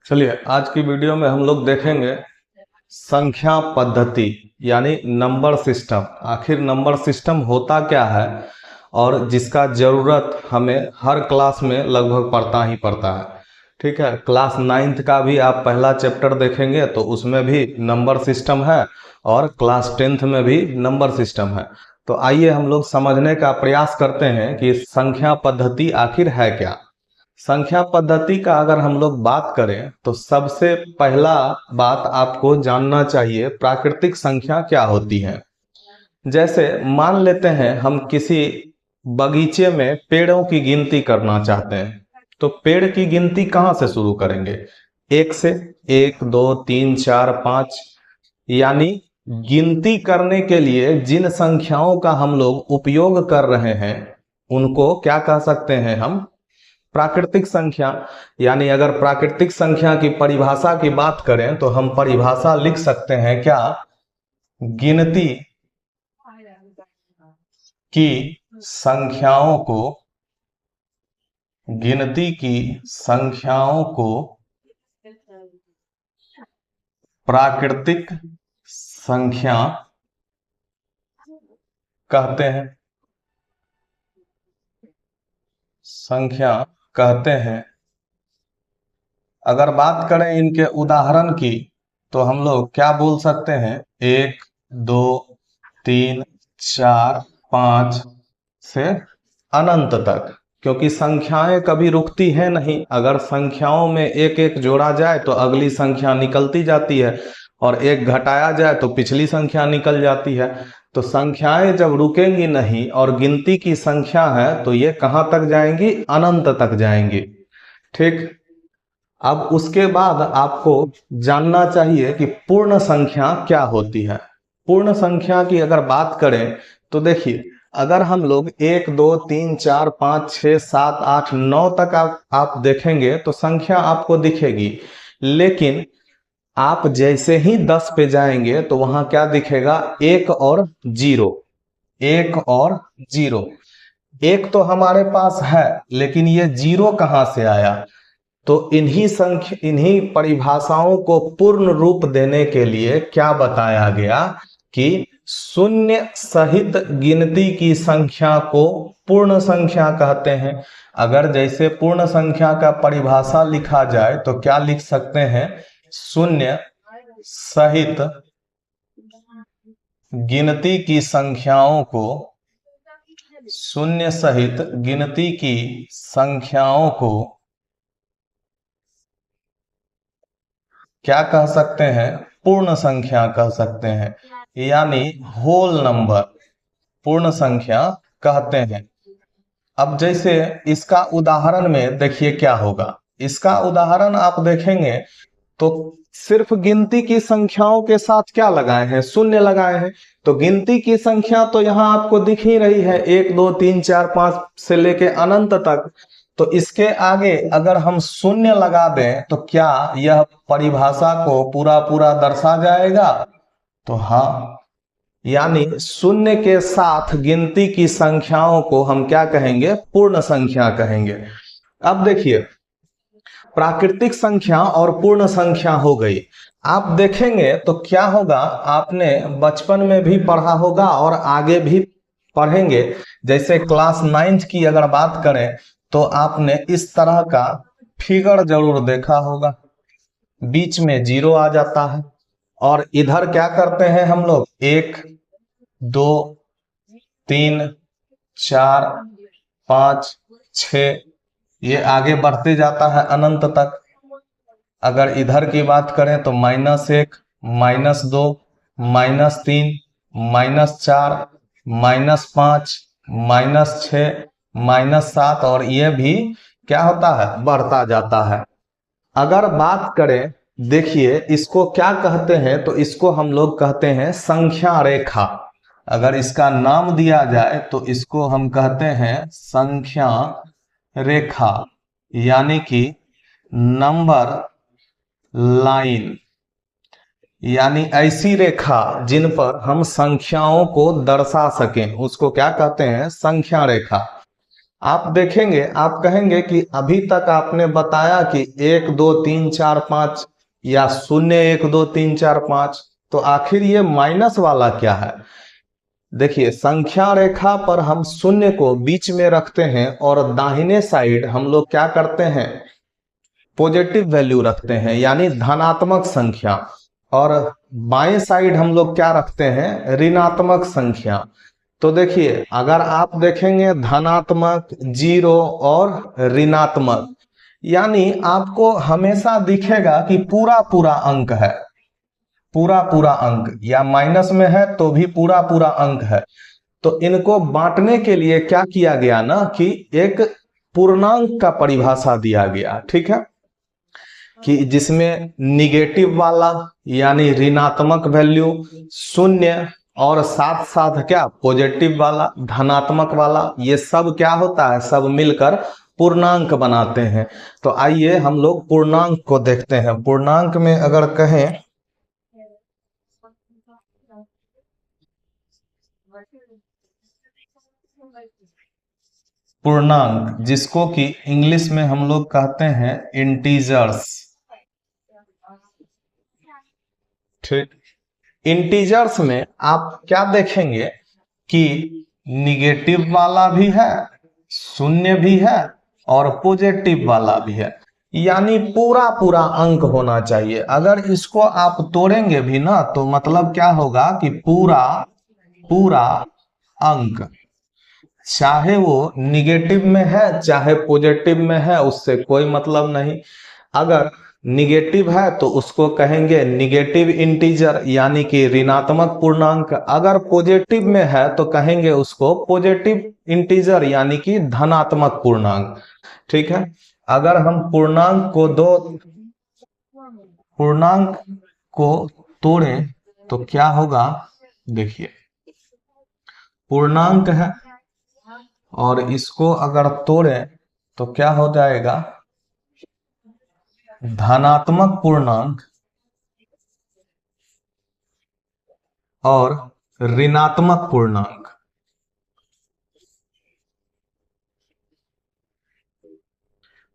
चलिए आज की वीडियो में हम लोग देखेंगे संख्या पद्धति यानी नंबर सिस्टम। आखिर नंबर सिस्टम होता क्या है और जिसका ज़रूरत हमें हर क्लास में लगभग पड़ता ही पड़ता है। ठीक है, क्लास 9th का भी आप पहला चैप्टर देखेंगे तो उसमें भी नंबर सिस्टम है और क्लास 10th में भी नंबर सिस्टम है। तो आइए हम लोग समझने का प्रयास करते हैं कि संख्या पद्धति आखिर है क्या। संख्या पद्धति का अगर हम लोग बात करें तो सबसे पहला बात आपको जानना चाहिए प्राकृतिक संख्या क्या होती है। जैसे मान लेते हैं हम किसी बगीचे में पेड़ों की गिनती करना चाहते हैं, तो पेड़ की गिनती कहाँ से शुरू करेंगे? एक से। एक, दो, तीन, चार, पाँच। यानी गिनती करने के लिए जिन संख्याओं का हम लोग उपयोग कर रहे हैं उनको क्या कह सकते हैं हम? प्राकृतिक संख्या। यानी अगर प्राकृतिक संख्या की परिभाषा की बात करें तो हम परिभाषा लिख सकते हैं क्या? गिनती की संख्याओं को गिनती की संख्याओं को प्राकृतिक संख्या कहते हैं। संख्या कहते हैं। अगर बात करें इनके उदाहरण की तो हम लोग क्या बोल सकते हैं? एक, दो, तीन, चार, पाँच से अनंत तक, क्योंकि संख्याएं कभी रुकती हैं नहीं। अगर संख्याओं में एक एक जोड़ा जाए तो अगली संख्या निकलती जाती है और एक घटाया जाए तो पिछली संख्या निकल जाती है। तो संख्याएं जब रुकेंगी नहीं और गिनती की संख्या है तो ये कहाँ तक जाएंगी? अनंत तक जाएंगी। ठीक। अब उसके बाद आपको जानना चाहिए कि पूर्ण संख्या क्या होती है। पूर्ण संख्या की अगर बात करें तो देखिए, अगर हम लोग 1, 2, 3, 4, 5, 6, 7, 8, 9 तक आप देखेंगे तो संख्या आपको दिखेगी, लेकिन आप जैसे ही 10 पे जाएंगे तो वहां क्या दिखेगा? 1 और 0। 1 और 0। एक तो हमारे पास है, लेकिन ये 0 कहां से आया? तो इन्हीं परिभाषाओं को पूर्ण रूप देने के लिए क्या बताया गया कि शून्य सहित गिनती की संख्या को पूर्ण संख्या कहते हैं। अगर जैसे पूर्ण संख्या का परिभाषा लिखा जाए तो क्या लिख सकते हैं? शून्य सहित गिनती की संख्याओं को शून्य सहित गिनती की संख्याओं को क्या कह सकते हैं? पूर्ण संख्या कह सकते हैं, यानी होल नंबर पूर्ण संख्या कहते हैं। अब जैसे इसका उदाहरण में देखिए क्या होगा। इसका उदाहरण आप देखेंगे तो सिर्फ गिनती की संख्याओं के साथ क्या लगाए हैं? शून्य लगाए हैं। तो गिनती की संख्या तो यहां आपको दिख ही रही है, 1, 2, 3, 4, 5 से लेके अनंत तक। तो इसके आगे अगर हम शून्य लगा दें तो क्या यह परिभाषा को पूरा पूरा दर्शा जाएगा? तो हाँ, यानी शून्य के साथ गिनती की संख्याओं को हम क्या कहेंगे? पूर्ण संख्या कहेंगे। अब देखिए, प्राकृतिक संख्या और पूर्ण संख्या हो गई। आप देखेंगे तो क्या होगा, आपने बचपन में भी पढ़ा होगा और आगे भी पढ़ेंगे। जैसे क्लास 9th की अगर बात करें तो आपने इस तरह का फिगर जरूर देखा होगा। बीच में 0 आ जाता है और इधर क्या करते हैं हम लोग? 1, 2, 3, 4, 5, 6, ये आगे बढ़ते जाता है अनंत तक। अगर इधर की बात करें तो -1, -2, -3, -4, -5, -6, -7 और ये भी क्या होता है? बढ़ता जाता है। अगर बात करें, देखिए इसको क्या कहते हैं? तो इसको हम लोग कहते हैं संख्या रेखा। अगर इसका नाम दिया जाए तो इसको हम कहते हैं संख्या रेखा, यानी कि नंबर लाइन, यानी ऐसी रेखा जिन पर हम संख्याओं को दर्शा सकें उसको क्या कहते हैं? संख्या रेखा। आप देखेंगे, आप कहेंगे कि अभी तक आपने बताया कि 1 2 3 4 5 या 0 1 2 3 4 5, तो आखिर ये माइनस वाला क्या है? देखिए, संख्या रेखा पर हम शून्य को बीच में रखते हैं और दाहिने साइड हम लोग क्या करते हैं, पॉजिटिव वैल्यू रखते हैं यानी धनात्मक संख्या, और बाएं साइड हम लोग क्या रखते हैं, ऋणात्मक संख्या। तो देखिए, अगर आप देखेंगे धनात्मक, जीरो और ऋणात्मक, यानी आपको हमेशा दिखेगा कि पूरा पूरा अंक है, पूरा पूरा अंक, या माइनस में है तो भी पूरा पूरा अंक है। तो इनको बांटने के लिए क्या किया गया ना, कि एक पूर्णांक का परिभाषा दिया गया, ठीक है, कि जिसमें निगेटिव वाला यानी ऋणात्मक वैल्यू, शून्य, और साथ साथ क्या पॉजिटिव वाला धनात्मक वाला, ये सब क्या होता है, सब मिलकर पूर्णांक बनाते हैं। तो आइए हम लोग पूर्णांक को देखते हैं। पूर्णांक में अगर कहें, पूर्णांक जिसको कि इंग्लिश में हम लोग कहते हैं इंटीजर्स, ठीक। इंटीजर्स में आप क्या देखेंगे कि निगेटिव वाला भी है, शून्य भी है, और पॉजिटिव वाला भी है, यानी पूरा पूरा अंक होना चाहिए। अगर इसको आप तोड़ेंगे भी ना, तो मतलब क्या होगा कि पूरा पूरा अंक, चाहे वो निगेटिव में है चाहे पॉजिटिव में है, उससे कोई मतलब नहीं। अगर निगेटिव है तो उसको कहेंगे निगेटिव इंटीजर यानी कि ऋणात्मक पूर्णांक, अगर पॉजिटिव में है तो कहेंगे उसको पॉजिटिव इंटीजर यानी कि धनात्मक पूर्णांक, ठीक है। अगर हम पूर्णांक को तोड़ें तो क्या होगा, देखिए, पूर्णांक है और इसको अगर तोड़ें तो क्या हो जाएगा, धनात्मक पूर्णांक और ऋणात्मक पूर्णांक।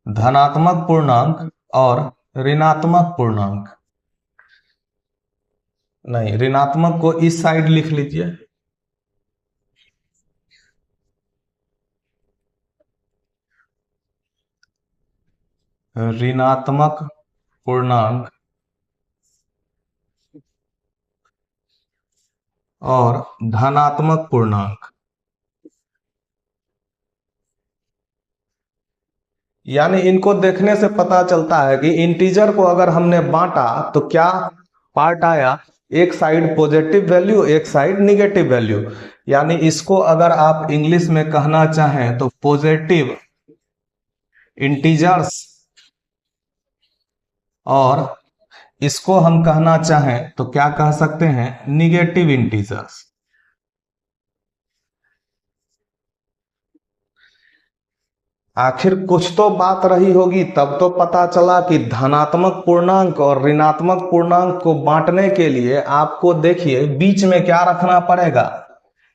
धनात्मक पूर्णांक और ऋणात्मक पूर्णांक, नहीं, ऋणात्मक को इस साइड लिख लीजिए, ऋणात्मक पूर्णांक और धनात्मक पूर्णांक, यानी इनको देखने से पता चलता है कि इंटीजर को अगर हमने बांटा तो क्या पार्ट आया, एक साइड पॉजिटिव वैल्यू एक साइड निगेटिव वैल्यू। यानी इसको अगर आप इंग्लिश में कहना चाहें तो पॉजिटिव इंटीजर्स, और इसको हम कहना चाहें तो क्या कह सकते हैं, निगेटिव इंटीजर्स। आखिर कुछ तो बात रही होगी, तब तो पता चला कि धनात्मक पूर्णांक और ऋणात्मक पूर्णांक को बांटने के लिए आपको देखिए बीच में क्या रखना पड़ेगा,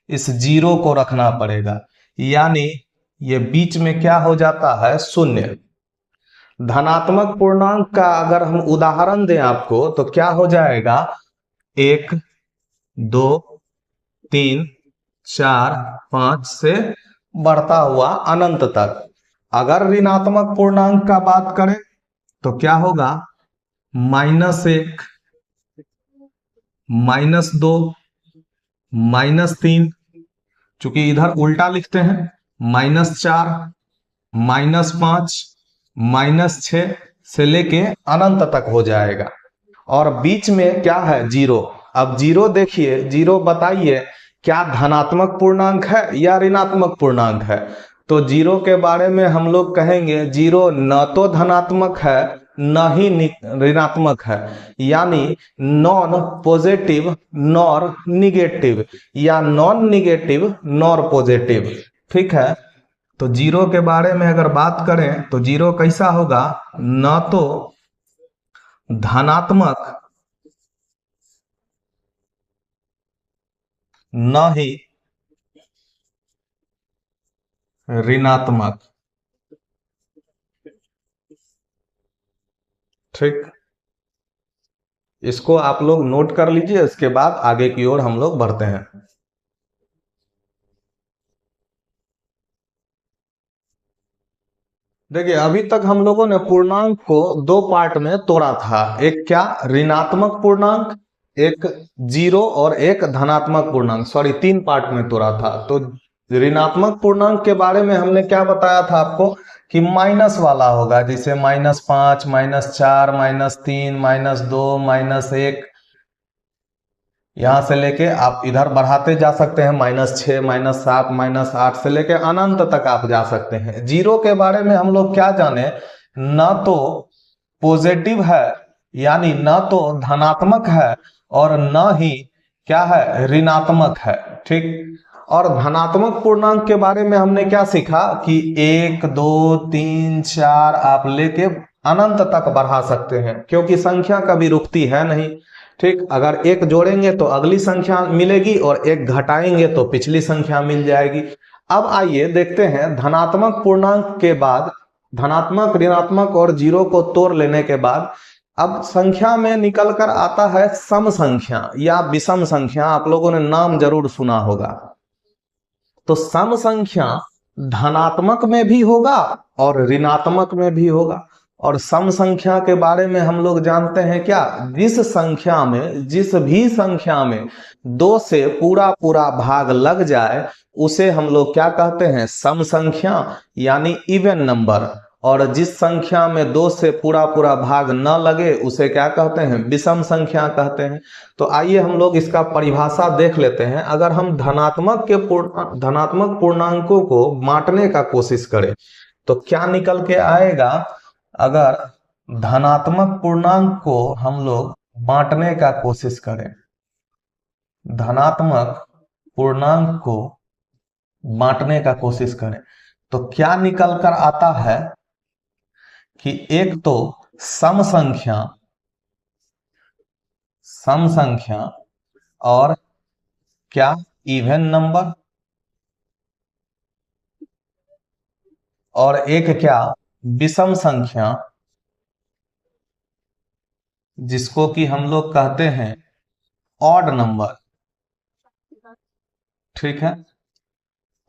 इस जीरो को रखना पड़ेगा, यानी ये बीच में क्या हो जाता है, शून्य। धनात्मक पूर्णांक का अगर हम उदाहरण दें आपको तो क्या हो जाएगा, 1 2 3 4 5 से बढ़ता हुआ अनंत तक। अगर ऋणात्मक पूर्णांक का बात करें तो क्या होगा, -1, -2, -3, चूंकि इधर उल्टा लिखते हैं, -4, -5, -6 से लेके अनंत तक हो जाएगा, और बीच में क्या है, जीरो। अब जीरो देखिए, जीरो बताइए क्या धनात्मक पूर्णांक है या ऋणात्मक पूर्णांक है। तो जीरो के बारे में हम लोग कहेंगे जीरो न तो धनात्मक है न ही ऋणात्मक है, यानी नॉन पॉजिटिव नॉर निगेटिव, या नॉन निगेटिव नॉर पॉजिटिव, ठीक है। तो जीरो के बारे में अगर बात करें तो जीरो कैसा होगा, न तो धनात्मक न ही ऋणात्मक। ठीक, इसको आप लोग नोट कर लीजिए, इसके बाद आगे की ओर हम लोग बढ़ते हैं। देखिए अभी तक हम लोगों ने पूर्णांक को दो पार्ट में तोड़ा था, एक क्या, ऋणात्मक पूर्णांक, एक जीरो, और एक धनात्मक पूर्णांक, सॉरी तीन पार्ट में तोड़ा था। तो ऋणात्मक पूर्णांक के बारे में हमने क्या बताया था आपको कि माइनस वाला होगा, जैसे -5, -4, -3, -2, -1, यहां से लेके आप इधर बढ़ाते जा सकते हैं, -6, -7, -8 से लेके अनंत तक आप जा सकते हैं। जीरो के बारे में हम लोग क्या जाने, ना तो पॉजिटिव है यानी ना तो धनात्मक है और न ही क्या है, ऋणात्मक है। ठीक, और धनात्मक पूर्णांक के बारे में हमने क्या सीखा कि 1, 2, 3, 4 आप लेके अनंत तक बढ़ा सकते हैं, क्योंकि संख्या कभी रुकती है नहीं। ठीक, अगर एक जोड़ेंगे तो अगली संख्या मिलेगी और एक घटाएंगे तो पिछली संख्या मिल जाएगी। अब आइए देखते हैं धनात्मक पूर्णांक के बाद, धनात्मक, ऋणात्मक और जीरो को तोड़ लेने के बाद अब संख्या में निकल कर आता है सम संख्या या विषम संख्या। आप लोगों ने नाम जरूर सुना होगा। तो सम संख्या धनात्मक में भी होगा और ऋणात्मक में भी होगा। और सम संख्या के बारे में हम लोग जानते हैं क्या, जिस संख्या में, जिस भी संख्या में दो से पूरा पूरा भाग लग जाए उसे हम लोग क्या कहते हैं, सम संख्या यानी इवन नंबर। और जिस संख्या में दो से पूरा पूरा भाग न लगे उसे क्या कहते हैं, विषम संख्या कहते हैं। तो आइए हम लोग इसका परिभाषा देख लेते हैं। अगर हम धनात्मक पूर्णांकों को बांटने का कोशिश करें तो क्या निकल के आएगा। अगर धनात्मक पूर्णांक को हम लोग बांटने का कोशिश करें, धनात्मक पूर्णांक को बांटने का कोशिश करें तो क्या निकल कर आता है कि एक तो सम संख्या, सम संख्या और क्या, इवन नंबर, और एक क्या, विषम संख्या, जिसको कि हम लोग कहते हैं ऑड नंबर। ठीक है,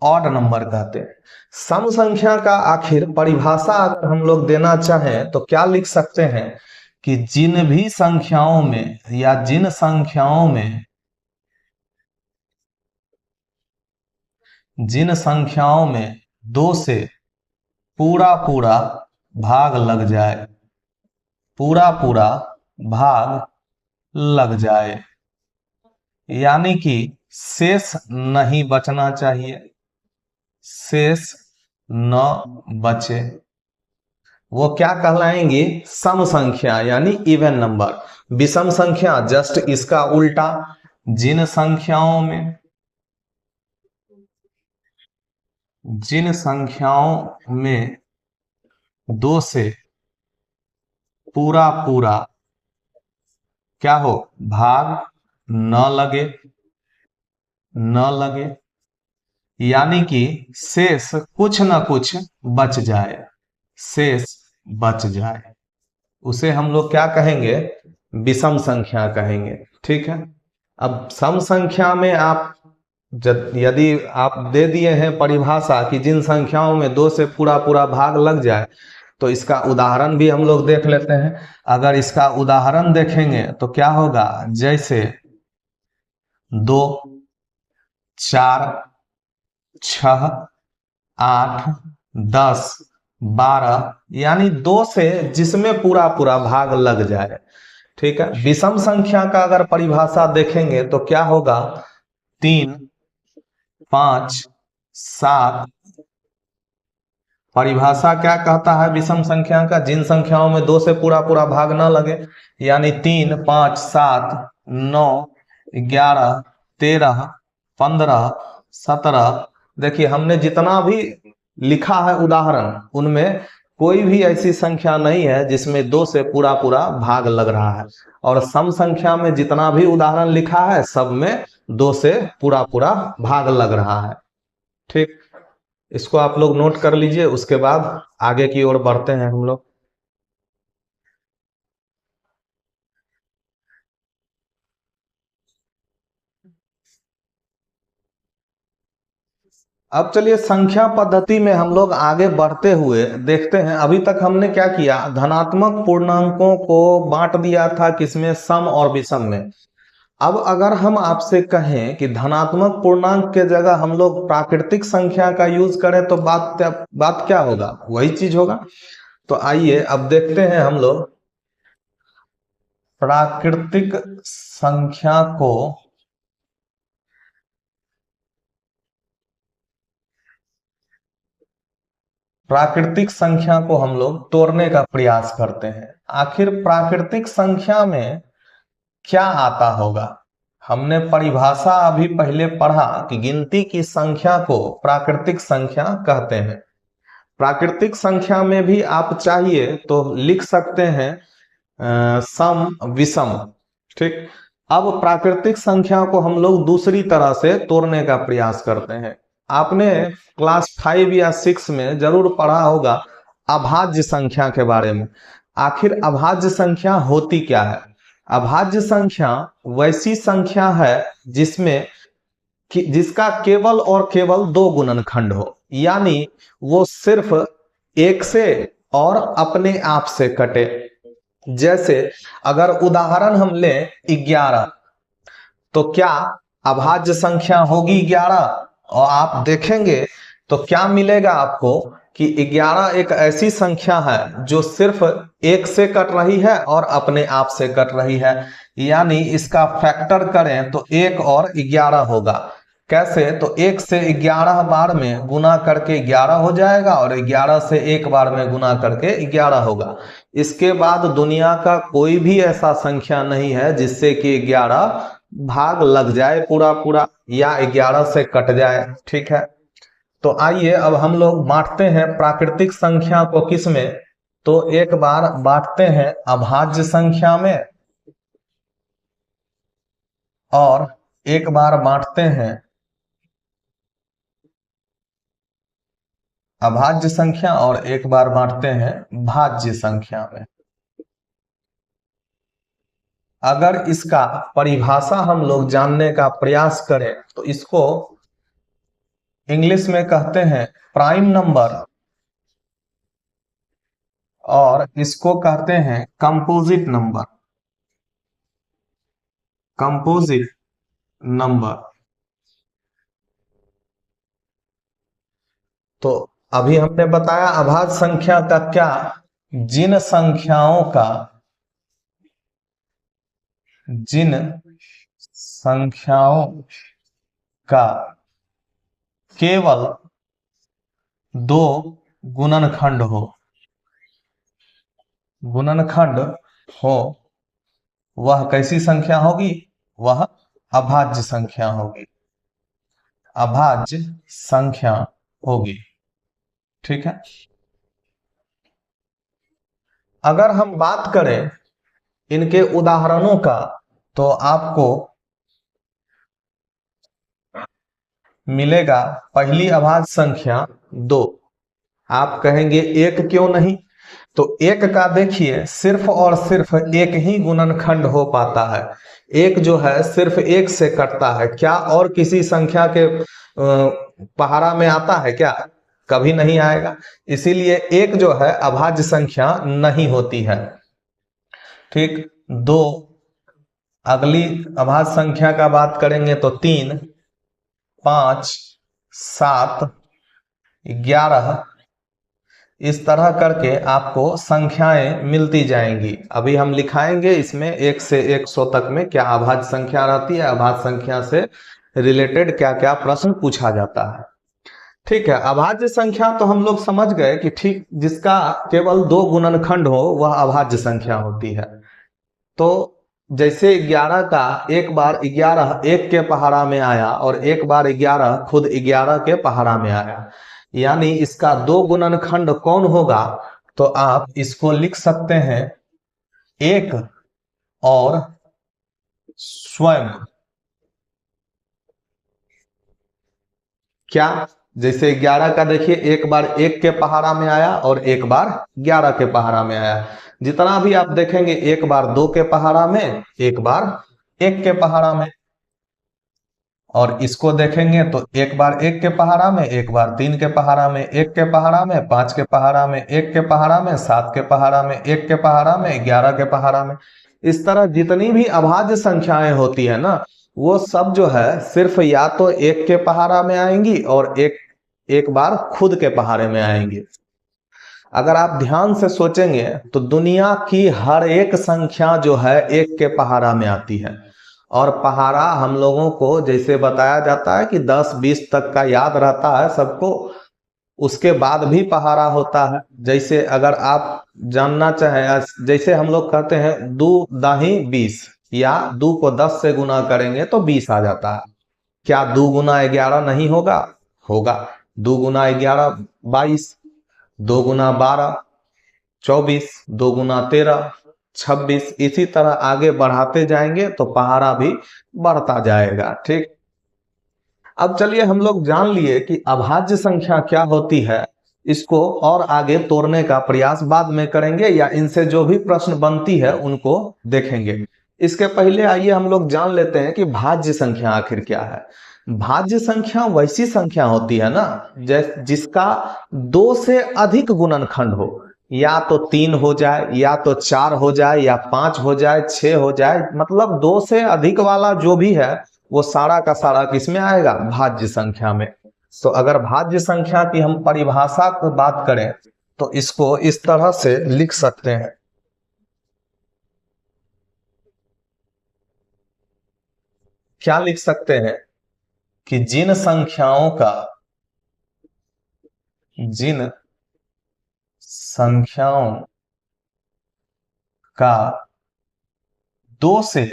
ऑड नंबर कहते हैं। सम संख्या का आखिर परिभाषा अगर हम लोग देना चाहें तो क्या लिख सकते हैं कि जिन भी संख्याओं में या जिन संख्याओं में, जिन संख्याओं में दो से पूरा पूरा भाग लग जाए, पूरा पूरा भाग लग जाए, यानी कि शेष नहीं बचना चाहिए, शेष न बचे, वो क्या कहलाएंगे, सम संख्या यानी इवन नंबर। विषम संख्या जस्ट इसका उल्टा, जिन संख्याओं में, जिन संख्याओं में दो से पूरा पूरा क्या हो, भाग न लगे, न लगे, यानी कि शेष कुछ न कुछ बच जाए, शेष बच जाए, उसे हम लोग क्या कहेंगे, विषम संख्या कहेंगे। ठीक है, अब सम संख्या में आप यदि आप दे दिए हैं परिभाषा कि जिन संख्याओं में दो से पूरा पूरा भाग लग जाए, तो इसका उदाहरण भी हम लोग देख लेते हैं। अगर इसका उदाहरण देखेंगे तो क्या होगा, जैसे 2, 4, 6, 8, 10, 12, यानी दो से जिसमें पूरा पूरा भाग लग जाए। ठीक है, विषम संख्या का अगर परिभाषा देखेंगे तो क्या होगा, 3, 5, 7, परिभाषा क्या कहता है विषम संख्या का, जिन संख्याओं में दो से पूरा पूरा भाग ना लगे, यानी 3, 5, 7, 9, 11, 13, 15, 17। देखिए हमने जितना भी लिखा है उदाहरण, उनमें कोई भी ऐसी संख्या नहीं है जिसमें दो से पूरा पूरा भाग लग रहा है। और सम संख्या में जितना भी उदाहरण लिखा है सब में दो से पूरा पूरा भाग लग रहा है। ठीक, इसको आप लोग नोट कर लीजिए, उसके बाद आगे की ओर बढ़ते हैं हम लोग। अब चलिए संख्या पद्धति में हम लोग आगे बढ़ते हुए देखते हैं। अभी तक हमने क्या किया, धनात्मक पूर्णांकों को बांट दिया था किसमें, सम और विषम में। अब अगर हम आपसे कहें कि धनात्मक पूर्णांक के जगह हम लोग प्राकृतिक संख्या का यूज करें तो बात क्या होगा, वही चीज होगा। तो आइए अब देखते हैं हम लोग प्राकृतिक संख्या को हम लोग तोड़ने का प्रयास करते हैं। आखिर प्राकृतिक संख्या में क्या आता होगा। हमने परिभाषा अभी पहले पढ़ा कि गिनती की संख्या को प्राकृतिक संख्या कहते हैं। प्राकृतिक संख्या में भी आप चाहिए तो लिख सकते हैं सम विषम। ठीक। अब प्राकृतिक संख्या को हम लोग दूसरी तरह से तोड़ने का प्रयास करते हैं। आपने क्लास 5 या 6 में जरूर पढ़ा होगा अभाज्य संख्या के बारे में। आखिर अभाज्य संख्या होती क्या है। अभाज्य संख्या वैसी संख्या है जिसमें जिसका केवल और केवल दो गुणनखंड हो, यानी वो सिर्फ एक से और अपने आप से कटे। जैसे अगर उदाहरण हम लें 11, तो क्या अभाज्य संख्या होगी 11। और आप देखेंगे तो क्या मिलेगा आपको कि 11 एक ऐसी संख्या है जो सिर्फ एक से कट रही है और अपने आप से कट रही है, यानी इसका फैक्टर करें तो 1 और 11 होगा। कैसे, तो 1 से 11 बार में गुना करके 11 हो जाएगा और 11 से एक बार में गुना करके 11 होगा। इसके बाद दुनिया का कोई भी ऐसा संख्या नहीं है जिससे कि 11 भाग लग जाए पूरा पूरा या 11 से कट जाए। ठीक है, तो आइए अब हम लोग बांटते हैं प्राकृतिक संख्या को किस में। तो एक बार बांटते हैं अभाज्य संख्या में और एक बार बांटते हैं अभाज्य संख्या और एक बार बांटते हैं भाज्य संख्या में। अगर इसका परिभाषा हम लोग जानने का प्रयास करें तो इसको इंग्लिश में कहते हैं प्राइम नंबर और इसको कहते हैं कंपोजिट नंबर। Composite number. तो अभी हमने बताया अभाज्य संख्या का क्या, जिन संख्याओं का केवल दो गुणनखंड हो वह कैसी संख्या होगी, वह अभाज्य संख्या होगी। अभाज्य संख्या होगी। ठीक है, अगर हम बात करें इनके उदाहरणों का तो आपको मिलेगा पहली अभाज्य संख्या 2। आप कहेंगे एक क्यों नहीं, तो एक का देखिए सिर्फ और सिर्फ एक ही गुणनखंड हो पाता है। एक जो है सिर्फ एक से कटता है, क्या और किसी संख्या के पहाड़ा में आता है क्या, कभी नहीं आएगा। इसीलिए एक जो है अभाज्य संख्या नहीं होती है। ठीक, 2। अगली अभाज्य संख्या का बात करेंगे तो 3, 5, 7, 11, इस तरह करके आपको संख्याएं मिलती जाएंगी। अभी हम लिखाएंगे इसमें 1 से 100 तक में क्या अभाज्य संख्या रहती है, अभाज्य संख्या से रिलेटेड क्या क्या प्रश्न पूछा जाता है। ठीक है, अभाज्य संख्या तो हम लोग समझ गए कि ठीक जिसका केवल दो गुणनखंड हो वह अभाज्य संख्या होती है। तो जैसे 11 का एक बार 11 एक के पहाड़ा में आया और एक बार 11 खुद 11 के पहाड़ा में आया, यानी इसका दो गुणनखंड कौन होगा, तो आप इसको लिख सकते हैं एक और स्वयं। क्या जैसे 11 का देखिए, एक बार 1 के पहाड़ा में आया और एक बार 11 के पहाड़ा में आया। जितना भी आप देखेंगे, एक बार 2 के पहाड़ा में, एक बार 1 के पहाड़ा में। और इसको देखेंगे तो एक बार 1 के पहाड़ा में, एक बार 3 के पहाड़ा में, 1 के पहाड़ा में, 5 के पहाड़ा में, 1 के पहाड़ा में, 7 के पहाड़ा में, 1 के पहाड़ा में, 11 के पहाड़ा में। इस तरह जितनी भी अभाज्य संख्याएं होती है ना, वो सब जो है सिर्फ या तो 1 के पहाड़ा में आएंगी और एक बार खुद के पहाड़े में आएंगी। अगर आप ध्यान से सोचेंगे तो दुनिया की हर एक संख्या जो है 1 के पहाड़ा में आती है। और पहाड़ा हम लोगों को जैसे बताया जाता है कि 10-20 तक का याद रहता है सबको, उसके बाद भी पहाड़ा होता है। जैसे अगर आप जानना चाहें, जैसे हम लोग कहते हैं 2 दाही 20, या 2 को 10 से गुना करेंगे तो 20 आ जाता है। क्या 2 गुना 11 नहीं होगा? होगा। 2 गुना 11 22, 2 गुना 12 24, 2 गुना 13 26। इसी तरह आगे बढ़ाते जाएंगे तो पहाड़ा भी बढ़ता जाएगा। ठीक, अब चलिए हम लोग जान लिए कि अभाज्य संख्या क्या होती है। इसको और आगे तोड़ने का प्रयास बाद में करेंगे, या इनसे जो भी प्रश्न बनती है उनको देखेंगे। इसके पहले आइए हम लोग जान लेते हैं कि भाज्य संख्या आखिर क्या है। भाज्य संख्या वैसी संख्या होती है ना जिसका 2 से अधिक गुणनखंड हो। या तो 3 हो जाए, या तो 4 हो जाए, या 5 हो जाए, 6 हो जाए, मतलब 2 से अधिक वाला जो भी है वो सारा का सारा किसमें आएगा? भाज्य संख्या में। तो अगर भाज्य संख्या की हम परिभाषा को बात करें तो इसको इस तरह से लिख सकते हैं। क्या लिख सकते हैं कि जिन संख्याओं का 2 से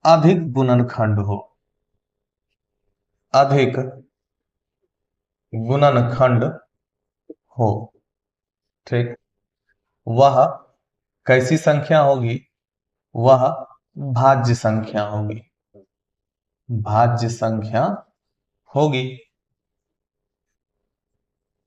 अधिक गुणनखंड हो, अधिक गुणनखंड हो, ठीक, वह कैसी संख्या होगी? वह भाज्य संख्या होगी। भाज्य संख्या होगी,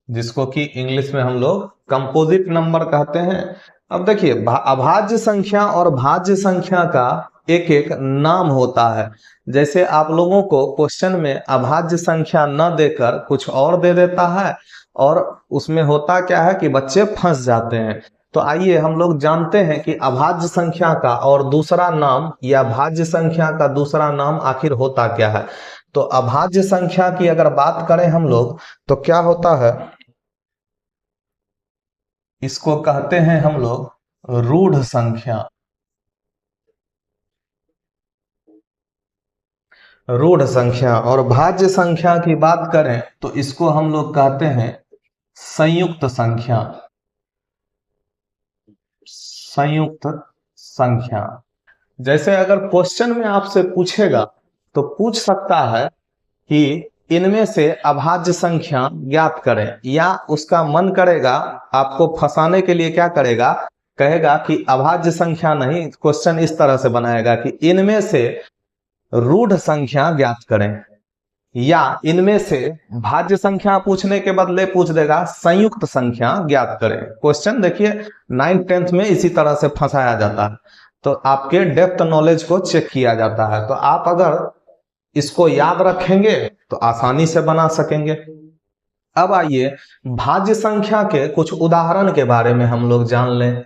जिसको कि इंग्लिश में हम लोग कंपोजिट नंबर कहते हैं। अब देखिए, अभाज्य संख्या और भाज्य संख्या का एक एक नाम होता है। जैसे आप लोगों को क्वेश्चन में अभाज्य संख्या न देकर कुछ और दे देता है, और उसमें होता क्या है कि बच्चे फंस जाते हैं। तो आइए हम लोग जानते हैं कि अभाज्य संख्या का और दूसरा नाम, या भाज्य संख्या का दूसरा नाम आखिर होता क्या है। तो अभाज्य संख्या की अगर बात करें हम लोग तो क्या होता है, इसको कहते हैं हम लोग रूढ़ संख्या। रूढ़ संख्या। और भाज्य संख्या की बात करें तो इसको हम लोग कहते हैं संयुक्त संख्या। संयुक्त संख्या। जैसे अगर क्वेश्चन में आपसे पूछेगा तो पूछ सकता है कि इनमें से अभाज्य संख्या ज्ञात करें, या उसका मन करेगा आपको फंसाने के लिए क्या करेगा, कहेगा कि अभाज्य संख्या नहीं, क्वेश्चन इस तरह से बनाएगा कि इनमें से रूढ़ संख्या ज्ञात करें, या इनमें से भाज्य संख्या पूछने के बदले पूछ देगा संयुक्त संख्या ज्ञात करें। क्वेश्चन देखिए 9th-10th में इसी तरह से फंसाया जाता है। तो आपके डेप्थ नॉलेज को चेक किया जाता है। तो आप अगर इसको याद रखेंगे तो आसानी से बना सकेंगे। अब आइए भाज्य संख्या के कुछ उदाहरण के बारे में हम लोग जान लें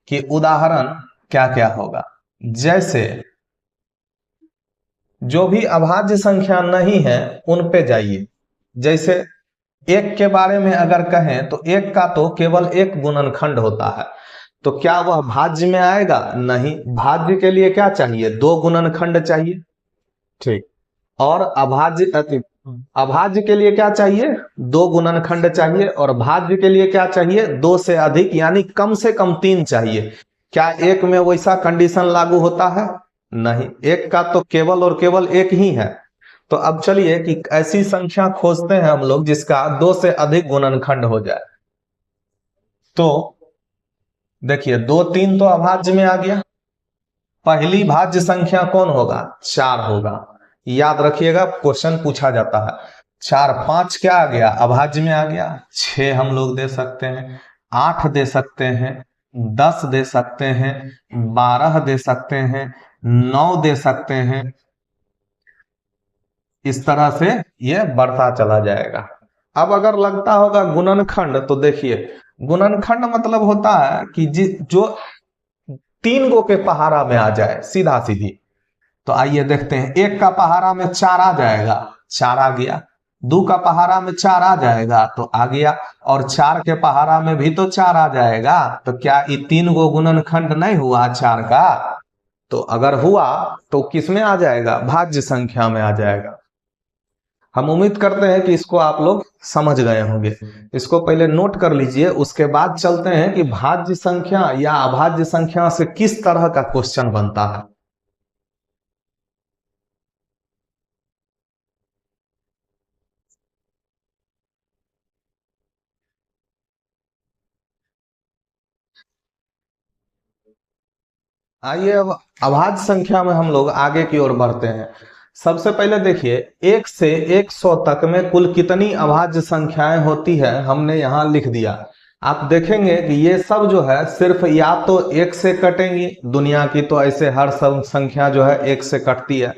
कि उदाहरण क्या क्या होगा। जैसे जो भी अभाज्य संख्या नहीं है उन पे जाइए। जैसे 1 के बारे में अगर कहें तो 1 का तो केवल एक गुणनखंड होता है, तो क्या वह भाज्य में आएगा? नहीं। भाज्य के लिए क्या चाहिए? 2 गुणनखंड चाहिए, ठीक। और अभाज्य के लिए क्या चाहिए? 2 गुणनखंड चाहिए। और भाज्य के लिए क्या चाहिए? 2 से अधिक, यानी कम से कम 3 चाहिए। क्या 1 में वैसा कंडीशन लागू होता है? नहीं। 1 का तो केवल और केवल 1 ही है। तो अब चलिए कि ऐसी संख्या खोजते हैं हम लोग जिसका 2 से अधिक गुणनखंड हो जाए। तो देखिए 2 3 तो अभाज्य में आ गया। पहली भाज्य संख्या कौन होगा? 4 होगा। याद रखिएगा, क्वेश्चन पूछा जाता है। 4 5 क्या आ गया, अभाज्य में आ गया। 6 हम लोग दे सकते हैं, 8 दे सकते हैं, 10 दे सकते हैं, 12 दे सकते हैं, 9 दे सकते हैं। इस तरह से ये बढ़ता चला जाएगा। अब अगर लगता होगा गुणनखंड, तो देखिए गुणनखंड मतलब होता है कि जो 3 गो के पहाड़ा में आ जाए सीधा सीधी। तो आइए देखते हैं, 1 का पहाड़ा में 4 आ जाएगा, 4 आ गया। 2 का पहाड़ा में 4 आ जाएगा तो आ गया, और 4 के पहाड़ा में भी तो 4 आ जाएगा। तो क्या ये 3 गो गुणनखंड नहीं हुआ 4 का? तो अगर हुआ तो किस में आ जाएगा, भाज्य संख्या में आ जाएगा। हम उम्मीद करते हैं कि इसको आप लोग समझ गए होंगे। इसको पहले नोट कर लीजिए, उसके बाद चलते हैं कि भाज्य संख्या या अभाज्य संख्या से किस तरह का क्वेश्चन बनता है। आइए अब अभाज्य संख्या में हम लोग आगे की ओर बढ़ते हैं। सबसे पहले देखिए, 1 से 100 तक में कुल कितनी अभाज्य संख्याएं होती है, हमने यहाँ लिख दिया। आप देखेंगे कि ये सब जो है सिर्फ या तो 1 से कटेंगी, दुनिया की तो ऐसे हर सब संख्या जो है 1 से कटती है,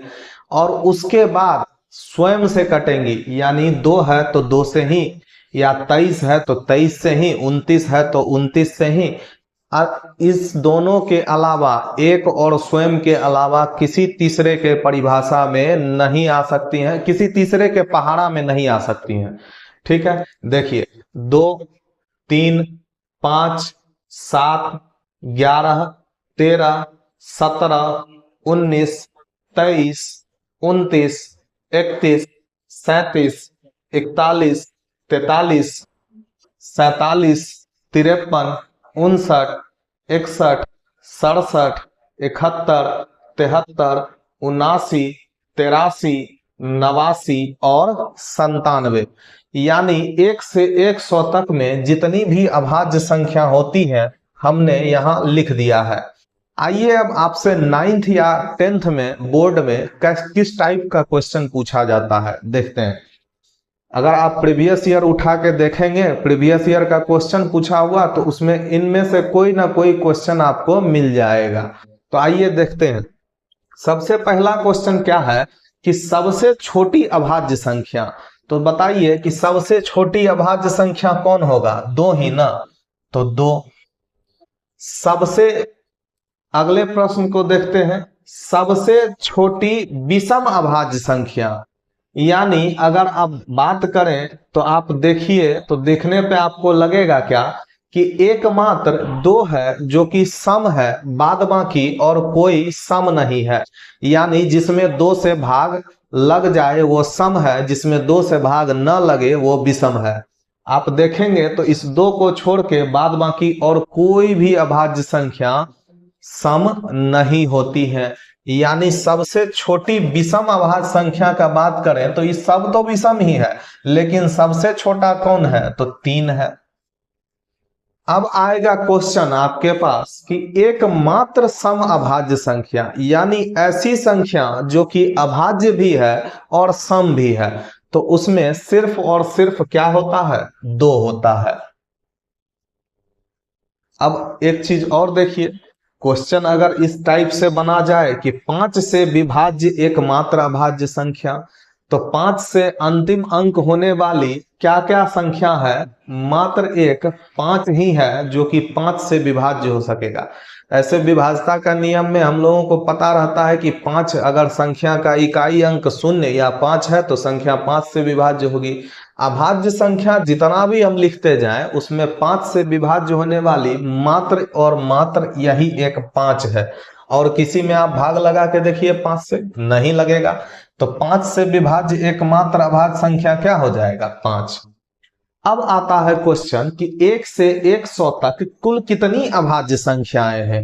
और उसके बाद स्वयं से कटेंगी, यानी 2 है तो 2 से ही, या 23 है तो 23 से ही, 29 है तो 29 से ही। इस दोनों के अलावा, एक और स्वयं के अलावा किसी तीसरे के परिभाषा में नहीं आ सकती हैं, किसी तीसरे के पहाड़ा में नहीं आ सकती हैं। ठीक है, देखिए 2 3 5 7 11 13 17 19 23 29 31 37 41 43 47 53 59 61 67 71 73 79 83 89 और 97। यानी 1 से 100 तक में जितनी भी अभाज्य संख्या होती है हमने यहाँ लिख दिया है। आइए अब आपसे 9th या 10th में बोर्ड में किस टाइप का क्वेश्चन पूछा जाता है देखते हैं। अगर आप प्रीवियस ईयर उठा के देखेंगे, प्रीवियस ईयर का क्वेश्चन पूछा हुआ तो उसमें इनमें से कोई ना कोई क्वेश्चन आपको मिल जाएगा। तो आइए देखते हैं। सबसे पहला क्वेश्चन क्या है कि सबसे छोटी अभाज्य संख्या। तो बताइए कि सबसे छोटी अभाज्य संख्या कौन होगा, 2 ही ना, तो 2। सबसे अगले प्रश्न को देखते हैं, सबसे छोटी विषम अभाज्य संख्या। यानी अगर आप बात करें तो आप देखिए, तो देखने पे आपको लगेगा क्या कि एकमात्र 2 है जो कि सम है, बाद बाकी और कोई सम नहीं है। यानी जिसमें 2 से भाग लग जाए वो सम है, जिसमें 2 से भाग न लगे वो विषम है। आप देखेंगे तो इस 2 को छोड़ के बाद बाकी और कोई भी अभाज्य संख्या सम नहीं होती है। यानी सबसे छोटी विषम अभाज्य संख्या का बात करें तो ये सब तो विषम ही है, लेकिन सबसे छोटा कौन है, तो 3 है। अब आएगा क्वेश्चन आपके पास कि एकमात्र सम अभाज्य संख्या, यानी ऐसी संख्या जो कि अभाज्य भी है और सम भी है, तो उसमें सिर्फ और सिर्फ क्या होता है, 2 होता है। अब एक चीज और देखिए, क्वेश्चन अगर इस टाइप से बना जाए कि 5 से विभाज्य एकमात्र अभाज्य संख्या, तो 5 से अंतिम अंक होने वाली क्या क्या संख्या है, मात्र एक 5 ही है जो कि 5 से विभाज्य हो सकेगा। ऐसे विभाज्यता का नियम में हम लोगों को पता रहता है कि 5 अगर संख्या का इकाई अंक 0 या 5 है तो संख्या 5 से विभाज्य होगी। अभाज्य संख्या जितना भी हम लिखते जाएं उसमें 5 से विभाज्य होने वाली मात्र और मात्र यही एक 5 है, और किसी में आप भाग लगा के देखिए 5 से नहीं लगेगा। तो 5 से विभाज्य एकमात्र अभाज्य संख्या क्या हो जाएगा, 5। अब आता है क्वेश्चन कि 1 से 100 तक कुल कितनी अभाज्य संख्याएं हैं।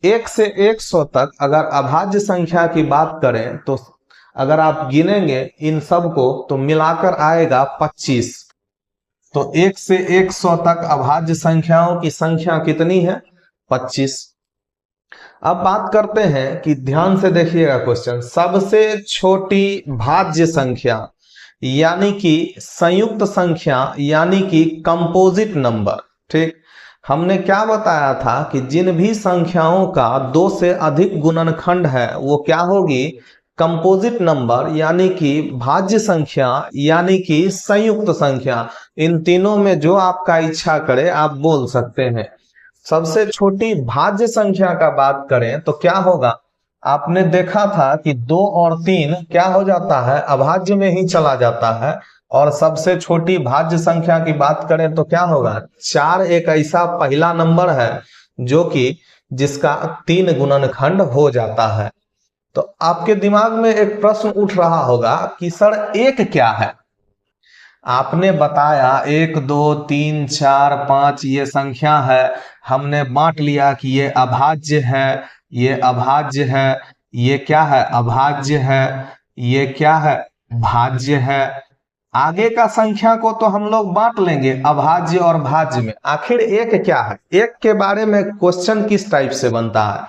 1 से 100 तक अगर अभाज्य संख्या की बात करें तो अगर आप गिनेंगे इन सब को तो मिलाकर आएगा 25। तो 1 से 100 तक अभाज्य संख्याओं की संख्या कितनी है, 25। अब बात करते हैं कि ध्यान से देखिएगा क्वेश्चन, सबसे छोटी भाज्य संख्या, यानी कि संयुक्त संख्या, यानी कि कंपोजिट नंबर। ठीक, हमने क्या बताया था कि जिन भी संख्याओं का 2 से अधिक गुणनखंड है वो क्या होगी, कंपोजिट नंबर, यानी कि भाज्य संख्या, यानी कि संयुक्त संख्या। इन तीनों में जो आपका इच्छा करे आप बोल सकते हैं। सबसे छोटी भाज्य संख्या का बात करें तो क्या होगा, आपने देखा था कि 2 और 3 क्या हो जाता है, अभाज्य में ही चला जाता है। और सबसे छोटी भाज्य संख्या की बात करें तो क्या होगा, 4 एक ऐसा पहला नंबर है जो कि जिसका 3 गुणनखंड हो जाता है। तो आपके दिमाग में एक प्रश्न उठ रहा होगा कि सर एक क्या है। आपने बताया 1 2 3 4 5 ये संख्या है, हमने बांट लिया कि ये अभाज्य है, ये अभाज्य है, ये क्या है, अभाज्य है, ये क्या है, भाज्य है। आगे का संख्या को तो हम लोग बांट लेंगे अभाज्य और भाज्य में। आखिर एक क्या है, एक के बारे में क्वेश्चन किस टाइप से बनता है।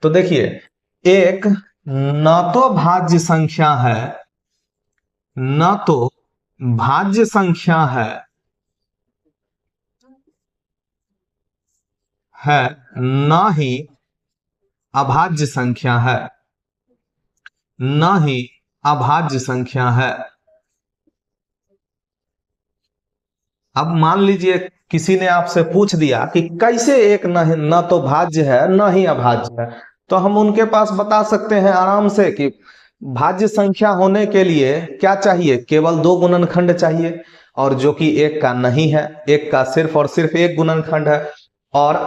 तो देखिए, एक न तो भाज्य संख्या है, न तो भाज्य संख्या है न ही अभाज्य संख्या है, न ही अभाज्य संख्या है। अब मान लीजिए किसी ने आपसे पूछ दिया कि कैसे एक न तो भाज्य है न ही अभाज्य है, तो हम उनके पास बता सकते हैं आराम से कि भाज्य संख्या होने के लिए क्या चाहिए, केवल 2 गुणनखंड चाहिए, और जो कि एक का नहीं है, एक का सिर्फ और सिर्फ एक गुणनखंड है। और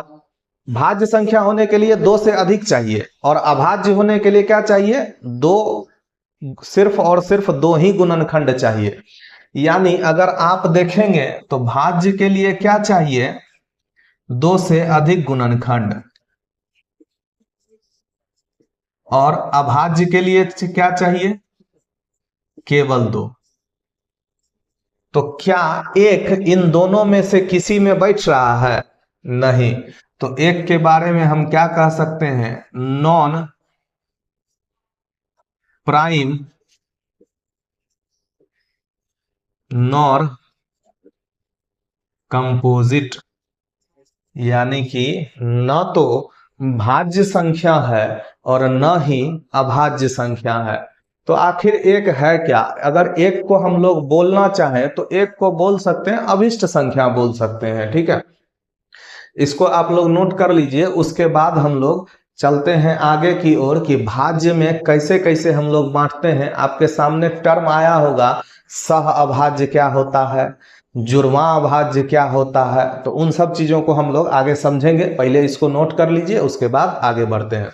भाज्य संख्या होने के लिए 2 से अधिक चाहिए, और अभाज्य होने के लिए क्या चाहिए, 2, सिर्फ और सिर्फ 2 ही गुणनखंड चाहिए। यानी अगर आप देखेंगे तो भाज्य के लिए क्या चाहिए, 2 से अधिक गुणनखंड, और अभाज्य के लिए क्या चाहिए, केवल 2। तो क्या एक इन दोनों में से किसी में बैठ रहा है, नहीं। तो एक के बारे में हम क्या कह सकते हैं, नॉन प्राइम नॉर कंपोजिट, यानी कि न तो भाज्य संख्या है और न ही अभाज्य संख्या है। तो आखिर एक है क्या, अगर एक को हम लोग बोलना चाहें तो एक को बोल सकते हैं अभिष्ट संख्या बोल सकते हैं। ठीक है, इसको आप लोग नोट कर लीजिए। उसके बाद हम लोग चलते हैं आगे की ओर कि भाज्य में कैसे कैसे हम लोग बांटते हैं। आपके सामने टर्म आया होगा, सह अभाज्य क्या होता है, जुड़वां अभाज्य क्या होता है। तो उन सब चीजों को हम लोग आगे समझेंगे, पहले इसको नोट कर लीजिए, उसके बाद आगे बढ़ते हैं।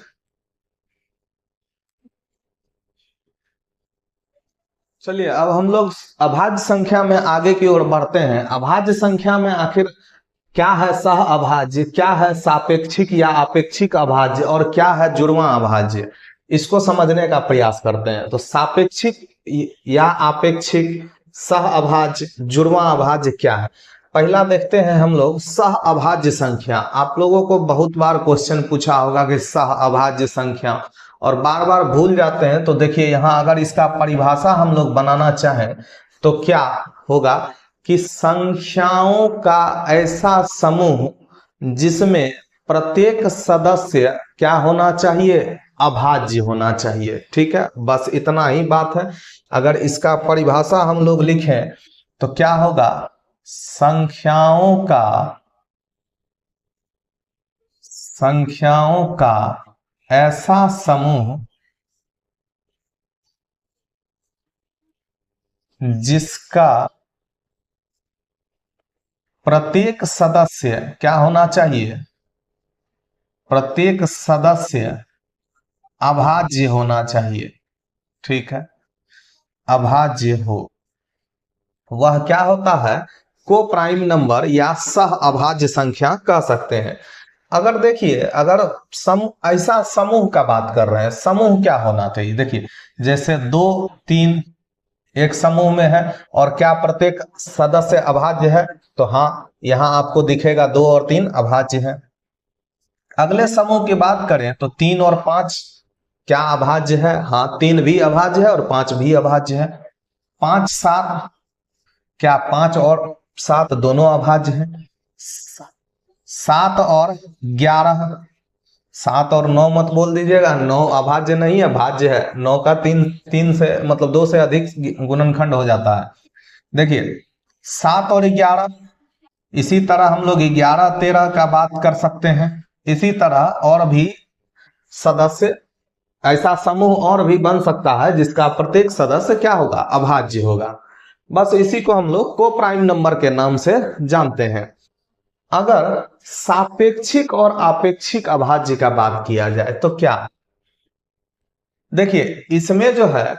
चलिए अब हम लोग अभाज्य संख्या में आगे की ओर बढ़ते हैं। अभाज्य संख्या में आखिर क्या है सह अभाज्य, क्या है सापेक्षिक या अपेक्षिक अभाज्य, और क्या है जुड़वां अभाज्य, इसको समझने का प्रयास करते हैं। तो सापेक्षिक या अपेक्षिक, सह अभाज्य, जुड़वां अभाज्य क्या है। पहला देखते हैं हम लोग सह अभाज्य संख्या। आप लोगों को बहुत बार क्वेश्चन पूछा होगा कि सह अभाज्य संख्या, और बार बार भूल जाते हैं। तो देखिए यहां अगर इसका परिभाषा हम लोग बनाना चाहें तो क्या होगा कि संख्याओं का ऐसा समूह जिसमें प्रत्येक सदस्य क्या होना चाहिए, अभाज्य होना चाहिए। ठीक है, बस इतना ही बात है। अगर इसका परिभाषा हम लोग लिखें तो क्या होगा, संख्याओं का ऐसा समूह जिसका प्रत्येक सदस्य क्या होना चाहिए, प्रत्येक सदस्य अभाज्य होना चाहिए। ठीक है, अभाज्य हो, वह क्या होता है, को प्राइम नंबर या सह अभाज्य संख्या कह सकते हैं। अगर देखिए, अगर ऐसा समूह का बात कर रहे हैं, समूह क्या होना चाहिए, देखिए जैसे 2 3 एक समूह में है, और क्या प्रत्येक सदस्य अभाज्य है, तो हाँ यहां आपको दिखेगा 2 और 3 अभाज्य है। अगले समूह की बात करें तो 3 और 5 क्या अभाज्य है, हाँ 3 भी अभाज्य है और 5 भी अभाज्य है। 5 7, क्या 5 और 7 दोनों अभाज्य हैं? 7 और 11, 7 और 9 मत बोल दीजिएगा, 9 अभाज्य नहीं है, भाज्य है। 9 का 3 से मतलब 2 से अधिक गुणनखंड हो जाता है। देखिए 7 और 11, इसी तरह हम लोग 11 13 का बात कर सकते हैं। इसी तरह और भी सदस्य, ऐसा समूह और भी बन सकता है जिसका प्रत्येक सदस्य क्या होगा? अभाज्य होगा। बस इसी को हम लोग को प्राइम नंबर के नाम से जानते हैं। अगर सापेक्षिक और आपेक्षिक अभाज्य का बात किया जाए तो क्या? देखिए इसमें जो है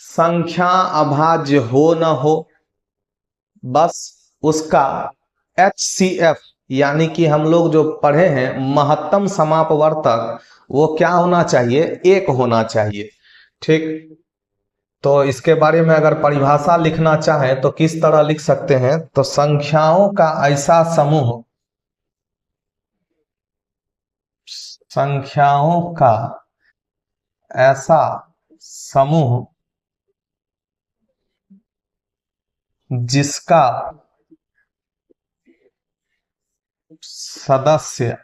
संख्या अभाज्य हो न हो, बस उसका HCF यानी कि हम लोग जो पढ़े हैं महत्तम समापवर्तक, वो क्या होना चाहिए? 1 होना चाहिए। ठीक, तो इसके बारे में अगर परिभाषा लिखना चाहें तो किस तरह लिख सकते हैं? तो संख्याओं का ऐसा समूह, संख्याओं का ऐसा समूह जिसका सदस्य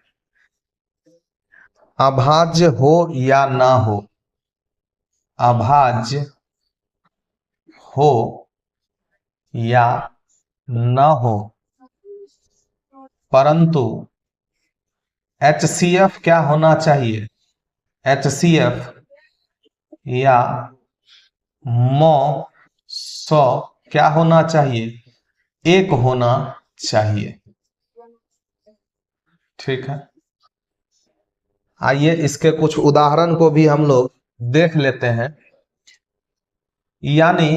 अभाज्य हो या ना हो, अभाज्य हो या न हो, परंतु HCF क्या होना चाहिए? HCF या मो 100 क्या होना चाहिए? 1 होना चाहिए। ठीक है, आइए इसके कुछ उदाहरण को भी हम लोग देख लेते हैं। यानी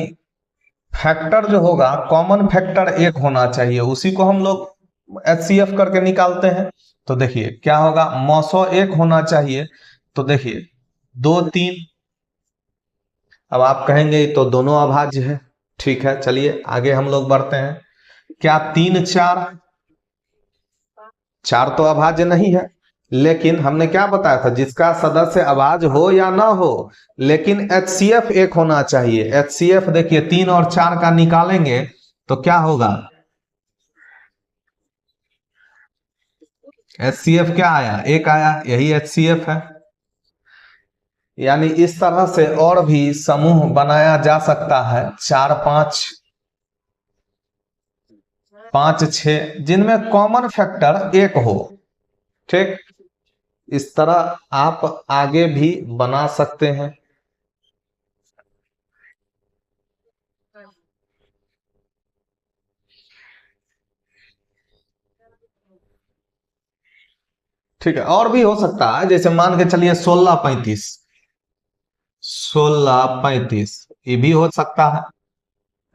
फैक्टर जो होगा, कॉमन फैक्टर 1 होना चाहिए, उसी को हम लोग HCF करके निकालते हैं। तो देखिए क्या होगा? मौसो 1 होना चाहिए। तो देखिए 2 3, अब आप कहेंगे तो दोनों अभाज्य है। ठीक है, चलिए आगे हम लोग बढ़ते हैं। क्या 3 4? 4 तो अभाज्य नहीं है, लेकिन हमने क्या बताया था? जिसका सदस्य अभाज्य हो या ना हो, लेकिन HCF 1 होना चाहिए। HCF देखिए 3 और 4 का निकालेंगे तो क्या होगा? HCF क्या आया? 1 आया, यही HCF है। यानी इस तरह से और भी समूह बनाया जा सकता है, 4 5 5 6, जिनमें कॉमन फैक्टर 1 हो। ठीक, इस तरह आप आगे भी बना सकते हैं। ठीक है, और भी हो सकता है, जैसे मान के चलिए 16 35, 16 35 ये भी हो सकता है,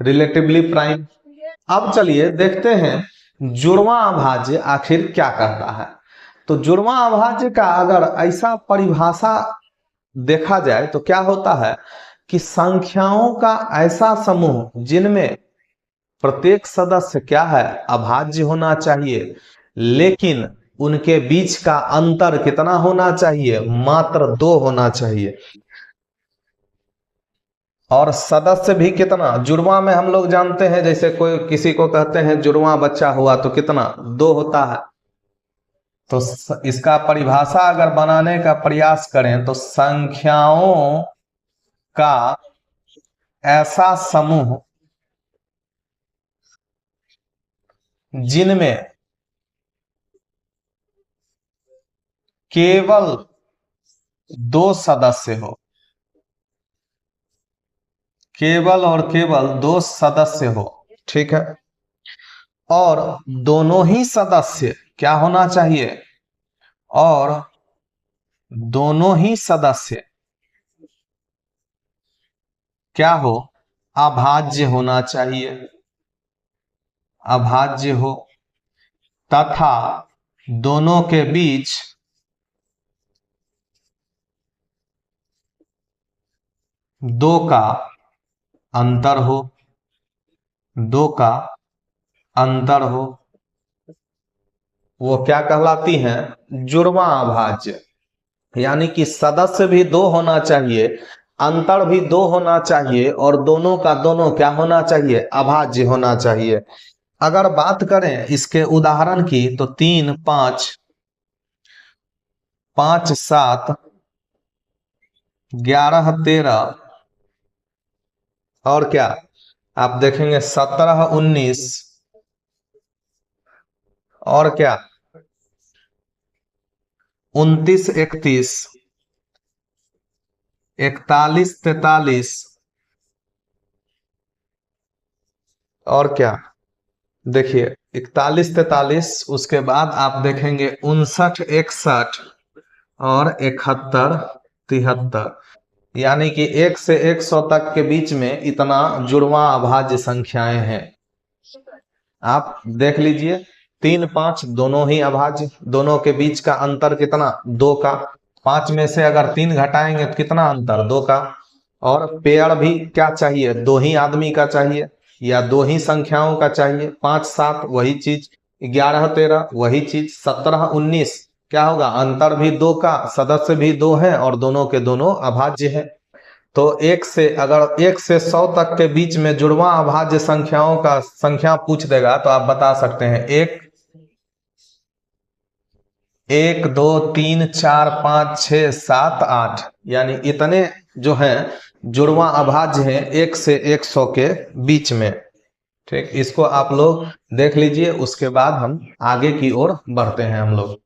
रिलेटिवली प्राइम। अब चलिए देखते हैं जुड़वां अभाज्य आखिर क्या करता है। तो जुड़वां अभाज्य का अगर ऐसा परिभाषा देखा जाए तो क्या होता है कि संख्याओं का ऐसा समूह जिनमें प्रत्येक सदस्य क्या है? अभाज्य होना चाहिए, लेकिन उनके बीच का अंतर कितना होना चाहिए? मात्र 2 होना चाहिए। और सदस्य भी कितना? जुड़वां में हम लोग जानते हैं, जैसे कोई किसी को कहते हैं जुड़वां बच्चा हुआ तो कितना? 2 होता है। तो इसका परिभाषा अगर बनाने का प्रयास करें तो संख्याओं का ऐसा समूह जिनमें केवल 2 सदस्य हो, केवल और केवल 2 सदस्य हो। ठीक है, और दोनों ही सदस्य क्या होना चाहिए? और दोनों ही सदस्य क्या हो? अभाज्य होना चाहिए, अभाज्य हो, तथा दोनों के बीच दो का अंतर हो, 2 का अंतर हो। वो क्या कहलाती हैं? जुड़वां अभाज्य। यानी कि सदस्य भी 2 होना चाहिए, अंतर भी 2 होना चाहिए और दोनों का दोनों क्या होना चाहिए, अभाज्य होना चाहिए। अगर बात करें इसके उदाहरण की तो 3 5 5 7 11 13 और क्या आप देखेंगे 17 19 और क्या 29 31 41 43 और क्या देखिए 41 43, उसके बाद आप देखेंगे 59 61 और 71 73। यानी कि 1 से 100 तक के बीच में इतना जुड़वा अभाज्य संख्याएं हैं। आप देख लीजिए 3 5 दोनों ही अभाज्य, दोनों के बीच का अंतर कितना, 2 का। 5 में से अगर 3 घटाएंगे तो कितना अंतर, 2 का। और पेयर भी क्या चाहिए, 2 ही आदमी का चाहिए या 2 ही संख्याओं का चाहिए। 5 7 वही चीज, 11 13 वही चीज, 17 19 क्या होगा, अंतर भी 2 का, सदस्य भी 2 है और दोनों के दोनों अभाज्य है। तो अगर 1 से 100 तक के बीच में जुड़वा अभाज्य संख्याओं का संख्या पूछ देगा तो आप बता सकते हैं 1 1 2 3 4 5 6 7 8, यानी इतने जो हैं जुड़वा अभाज्य हैं 1 से 100 के बीच में। ठीक, इसको आप लोग देख लीजिए, उसके बाद हम आगे की ओर बढ़ते हैं हम लोग।